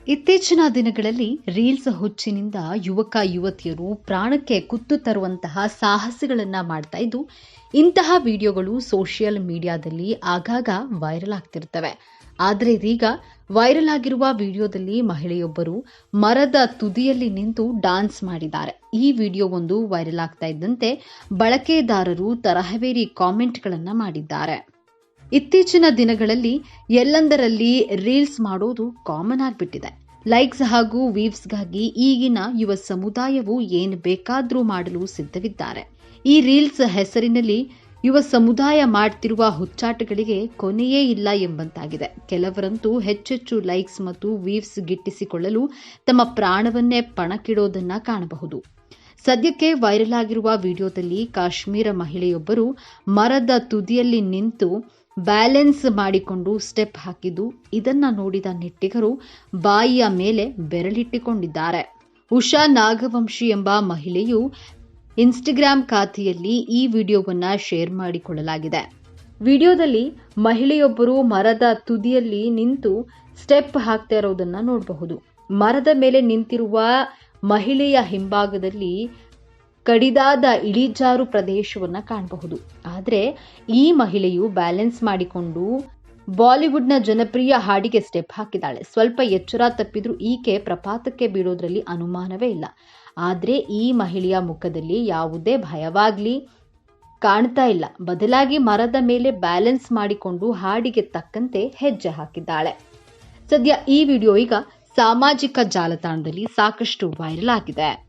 ಇತ್ತೀಚಿನ ದಿನಗಳಲ್ಲಿ ರೀಲ್ಸ್ ಹುಚ್ಚಿನಿಂದ ಯುವಕ ಯುವತಿಯರು ಪ್ರಾಣಕ್ಕೆ ಕುತ್ತು ತರುವಂತಹ ಸಾಹಸಗಳನ್ನ ಮಾಡ್ತಾ ಇದ್ದು ಇಂತಹ ವಿಡಿಯೋಗಳು ಸೋಷಿಯಲ್ ಮೀಡಿಯಾದಲ್ಲಿ ಆಗಾಗ ವೈರಲ್ ಆಗ್ತಿರ್ತವೆ. ಆದರೆ ಇದೀಗ ವೈರಲ್ ಆಗಿರುವ ವಿಡಿಯೋದಲ್ಲಿ ಮಹಿಳೆಯೊಬ್ಬರು ಮರದ ತುದಿಯಲ್ಲಿ ನಿಂತು ಡಾನ್ಸ್ ಮಾಡಿದ್ದಾರೆ. ಈ ವಿಡಿಯೋ ಒಂದು ವೈರಲ್ ಆಗ್ತಾ ಇದ್ದಂತೆ ಬಳಕೆದಾರರು ತರಹೇವೇರಿ ಕಾಮೆಂಟ್ಗಳನ್ನ ಮಾಡಿದ್ದಾರೆ. ಇತ್ತೀಚಿನ ದಿನಗಳಲ್ಲಿ ಎಲ್ಲೆಂದರಲ್ಲಿ ರೀಲ್ಸ್ ಮಾಡೋದು ಕಾಮನ್ ಆಗಿಬಿಟ್ಟಿದೆ. ಲೈಕ್ಸ್ ಹಾಗೂ ವೀವ್ಸ್ಗಾಗಿ ಈಗಿನ ಯುವ ಸಮುದಾಯವು ಏನು ಬೇಕಾದರೂ ಮಾಡಲು ಸಿದ್ಧವಿದ್ದಾರೆ. ಈ ರೀಲ್ಸ್ ಹೆಸರಿನಲ್ಲಿ ಯುವ ಸಮುದಾಯ ಮಾಡ್ತಿರುವ ಹುಚ್ಚಾಟಗಳಿಗೆ ಕೊನೆಯೇ ಇಲ್ಲ ಎಂಬಂತಾಗಿದೆ. ಕೆಲವರಂತೂ ಹೆಚ್ಚೆಚ್ಚು ಲೈಕ್ಸ್ ಮತ್ತು ವೀವ್ಸ್ ಗಿಟ್ಟಿಸಿಕೊಳ್ಳಲು ತಮ್ಮ ಪ್ರಾಣವನ್ನೇ ಪಣಕ್ಕಿಡೋದನ್ನ ಕಾಣಬಹುದು. ಸದ್ಯಕ್ಕೆ ವೈರಲ್ ಆಗಿರುವ ವಿಡಿಯೋದಲ್ಲಿ ಕಾಶ್ಮೀರ ಮಹಿಳೆಯೊಬ್ಬರು ಮರದ ತುದಿಯಲ್ಲಿ ನಿಂತು ಬ್ಯಾಲೆನ್ಸ್ ಮಾಡಿಕೊಂಡು ಸ್ಟೆಪ್ ಹಾಕಿದ್ದು ಇದನ್ನ ನೋಡಿದ ನೆಟ್ಟಿಗರು ಬಾಯಿಯ ಮೇಲೆ ಬೆರಳಿಟ್ಟಿಕೊಂಡಿದ್ದಾರೆ. ಉಷಾ ನಾಗವಂಶಿ ಎಂಬ ಮಹಿಳೆಯು ಇನ್ಸ್ಟಾಗ್ರಾಮ್ ಖಾತೆಯಲ್ಲಿ ಈ ವಿಡಿಯೋವನ್ನ ಶೇರ್ ಮಾಡಿಕೊಳ್ಳಲಾಗಿದೆ. ವಿಡಿಯೋದಲ್ಲಿ ಮಹಿಳೆಯೊಬ್ಬರು ಮರದ ತುದಿಯಲ್ಲಿ ನಿಂತು ಸ್ಟೆಪ್ ಹಾಕ್ತಾ ಇರೋದನ್ನ ನೋಡಬಹುದು. ಮರದ ಮೇಲೆ ನಿಂತಿರುವ ಮಹಿಳೆಯ ಹಿಂಭಾಗದಲ್ಲಿ ಕಡಿದಾದ ಇಳಿಜಾರು ಪ್ರದೇಶವನ್ನ ಕಾಣಬಹುದು. ಆದರೆ ಈ ಮಹಿಳೆಯು ಬ್ಯಾಲೆನ್ಸ್ ಮಾಡಿಕೊಂಡು ಬಾಲಿವುಡ್ನ ಜನಪ್ರಿಯ ಹಾಡಿಗೆ ಸ್ಟೆಪ್ ಹಾಕಿದ್ದಾಳೆ. ಸ್ವಲ್ಪ ಎಚ್ಚರ ತಪ್ಪಿದ್ರೂ ಈಕೆ ಪ್ರಪಾತಕ್ಕೆ ಬೀಳೋದ್ರಲ್ಲಿ ಅನುಮಾನವೇ ಇಲ್ಲ. ಆದರೆ ಈ ಮಹಿಳೆಯ ಮುಖದಲ್ಲಿ ಯಾವುದೇ ಭಯವಾಗ್ಲಿ ಕಾಣ್ತಾ ಇಲ್ಲ. ಬದಲಾಗಿ ಮರದ ಮೇಲೆ ಬ್ಯಾಲೆನ್ಸ್ ಮಾಡಿಕೊಂಡು ಹಾಡಿಗೆ ತಕ್ಕಂತೆ ಹೆಜ್ಜೆ ಹಾಕಿದ್ದಾಳೆ. ಸದ್ಯ ಈ ವಿಡಿಯೋ ಈಗ ಸಾಮಾಜಿಕ ಜಾಲತಾಣದಲ್ಲಿ ಸಾಕಷ್ಟು ವೈರಲ್ ಆಗಿದೆ.